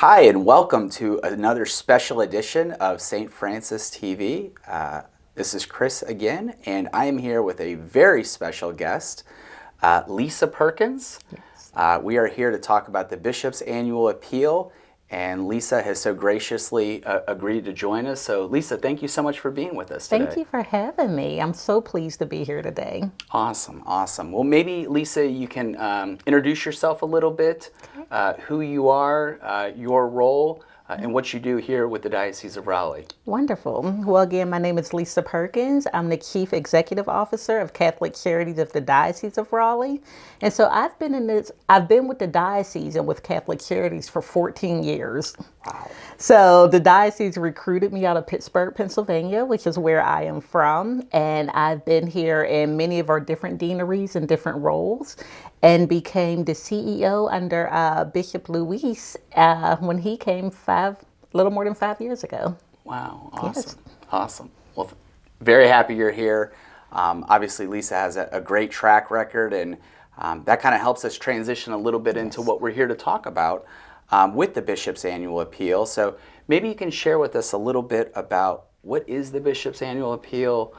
Hi, and welcome to another special edition of St. Francis TV. This is Chris again, and I am here with a very special guest, Lisa Perkins. Yes. We are here to talk about the Bishop's Annual Appeal, and Lisa has so graciously agreed to join us. So, Lisa, thank you so much for being with us today. Thank you for having me. I'm so pleased to be here today. Awesome, awesome. Well, maybe, Lisa, you can introduce yourself a little bit, who you are, your role, and what you do here with the Diocese of Raleigh. Wonderful. Well, again, my name is Lisa Perkins. I'm the Chief Executive Officer of Catholic Charities of the Diocese of Raleigh. And so I've been with the diocese and with Catholic Charities for 14 years. Wow. So the diocese recruited me out of Pittsburgh, Pennsylvania, which is where I am from. And I've been here in many of our different deaneries and different roles, and became the CEO under Bishop Luis when he came a little more than 5 years ago. Wow, awesome, Yes. awesome. Well, very happy you're here. Obviously, Lisa has a great track record, and that kind of helps us transition a little bit into what we're here to talk about with the Bishop's Annual Appeal. So maybe you can share with us a little bit about what is the Bishop's Annual Appeal,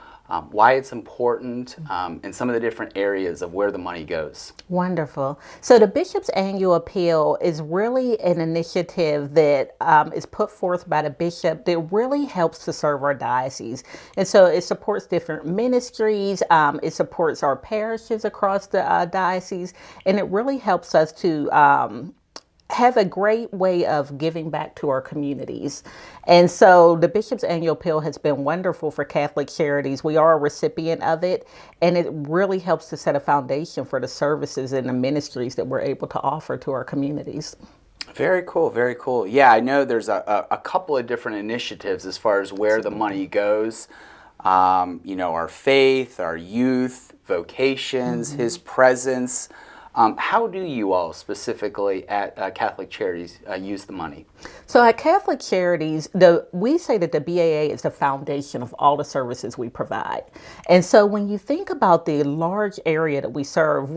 why it's important, and some of the different areas of where the money goes. Wonderful. So the Bishop's Annual Appeal is really an initiative that is put forth by the bishop that really helps to serve our diocese. And so it supports different ministries, it supports our parishes across the diocese, and it really helps us to have a great way of giving back to our communities. And so the Bishop's Annual Appeal has been wonderful for Catholic Charities. We are a recipient of it, and it really helps to set a foundation for the services and the ministries that we're able to offer to our communities. Very cool, very cool. Yeah, I know there's a couple of different initiatives as far as where the money goes. Our faith, our youth, vocations, His presence. How do you all specifically at Catholic Charities use the money? So at Catholic Charities, we say that the BAA is the foundation of all the services we provide. And so when you think about the large area that we serve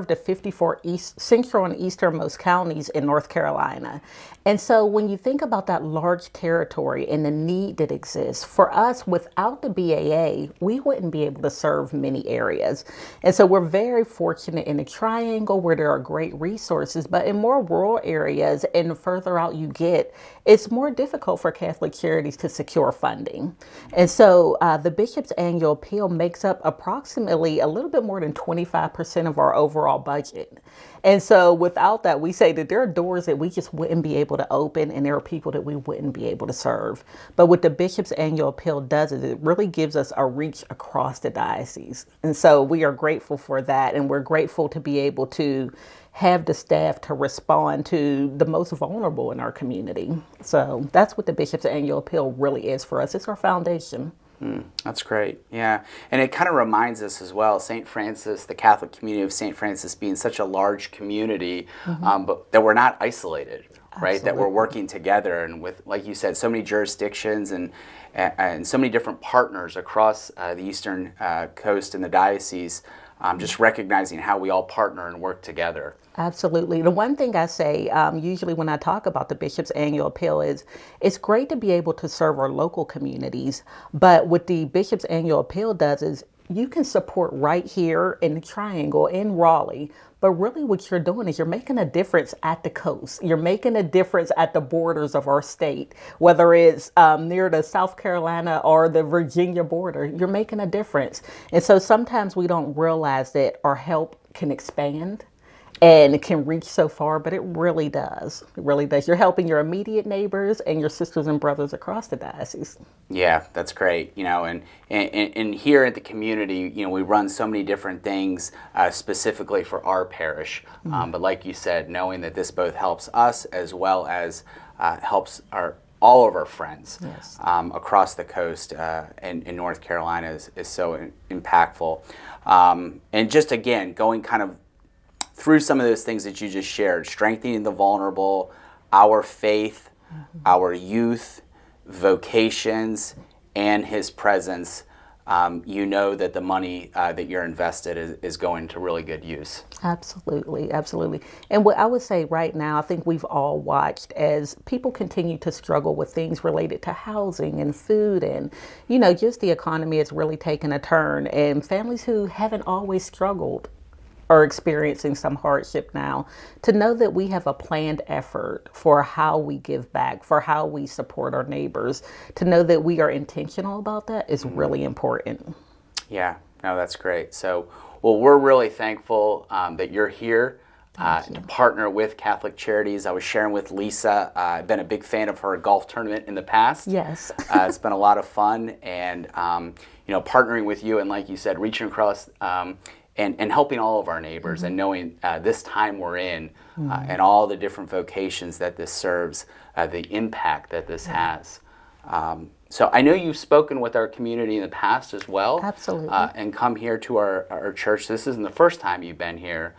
the 54 central and easternmost counties in North Carolina. And so when you think about that large territory and the need that exists, for us, without the BAA, we wouldn't be able to serve many areas. And so we're very fortunate in the Triangle where there are great resources, but in more rural areas and the further out you get, it's more difficult for Catholic Charities to secure funding. And so the Bishop's Annual Appeal makes up approximately a little bit more than 25% of our overall budget. And so without that, we say that there are doors that we just wouldn't be able to open, and there are people that we wouldn't be able to serve. But what the Bishop's Annual Appeal does is it really gives us a reach across the diocese. And so we are grateful for that, and we're grateful to be able to have the staff to respond to the most vulnerable in our community. So that's what the Bishop's Annual Appeal really is for us. It's our foundation. That's great. Yeah. And it kind of reminds us as well, St. Francis, the Catholic community of St. Francis being such a large community, but that we're not isolated, right? That we're working together, and with, like you said, so many jurisdictions and so many different partners across the eastern coast and the diocese, just recognizing how we all partner and work together. Absolutely. The one thing I say usually when I talk about the Bishop's Annual Appeal is it's great to be able to serve our local communities, but what the Bishop's Annual Appeal does is you can support right here in the Triangle in Raleigh, but really what you're doing is you're making a difference at the coast. You're making a difference at the borders of our state, whether it's near the South Carolina or the Virginia border, you're making a difference. And so sometimes we don't realize that our help can expand and it can reach so far, but it really does. It really does. You're helping your immediate neighbors and your sisters and brothers across the diocese. Yeah, that's great. And here at the community, we run so many different things specifically for our parish. But like you said, knowing that this both helps us as well as helps all of our friends Yes. Across the coast in North Carolina is so impactful. And just again, going kind of through some of those things that you just shared, strengthening the vulnerable, our faith, our youth, vocations, and His presence. you know that the money that you're invested is going to really good use. Absolutely, absolutely. And what I would say right now, I think we've all watched as people continue to struggle with things related to housing and food, and, you know, just the economy has really taken a turn, and families who haven't always struggled are experiencing some hardship now. To know that we have a planned effort for how we give back, for how we support our neighbors, to know that we are intentional about that is really important. Yeah, no, that's great. So, well, we're really thankful that you're here to partner with Catholic Charities. I was sharing with Lisa, I've been a big fan of her golf tournament in the past. Yes. It's been a lot of fun, and you know, partnering with you and, like you said, reaching across and helping all of our neighbors, and knowing this time we're in and all the different vocations that this serves, the impact that this has. So I know you've spoken with our community in the past as well. Absolutely. And come here to our church. This isn't the first time you've been here.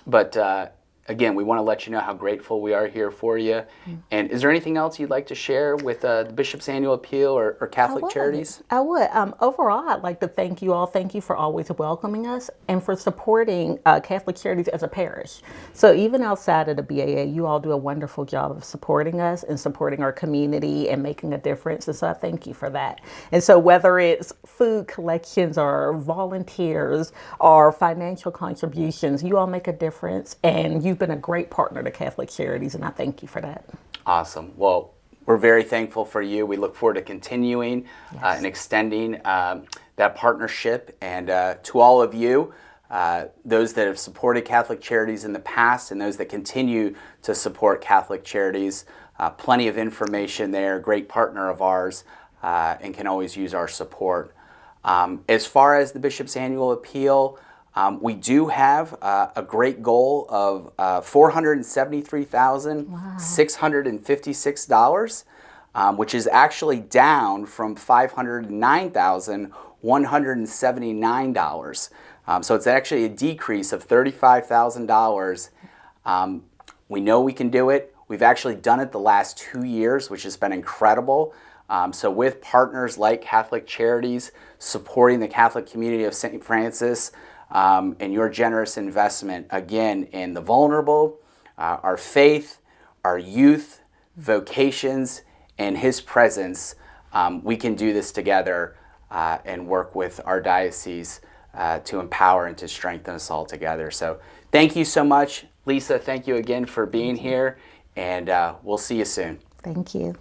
But again, we want to let you know how grateful we are here for you. And is there anything else you'd like to share with the Bishop's Annual Appeal or Catholic Charities? I would. Overall, I'd like to thank you all. Thank you for always welcoming us and for supporting Catholic Charities as a parish. So even outside of the BAA, you all do a wonderful job of supporting us and supporting our community and making a difference. And so I thank you for that. And so whether it's food collections or volunteers or financial contributions, you all make a difference, and you've been a great partner to Catholic Charities, and I thank you for that. Awesome. Well, we're very thankful for you. We look forward to continuing and extending that partnership. And to all of you, those that have supported Catholic Charities in the past and those that continue to support Catholic Charities, plenty of information there, great partner of ours, and can always use our support. As far as the Bishop's Annual Appeal, we do have a great goal of $473,656, which is actually down from $509,179. So it's actually a decrease of $35,000. We know we can do it. We've actually done it the last 2 years, which has been incredible. So with partners like Catholic Charities supporting the Catholic community of St. Francis, and your generous investment, again, in the vulnerable, our faith, our youth, vocations, and His presence, we can do this together and work with our diocese to empower and to strengthen us all together. So thank you so much. Lisa, thank you again for being here, and we'll see you soon. Thank you.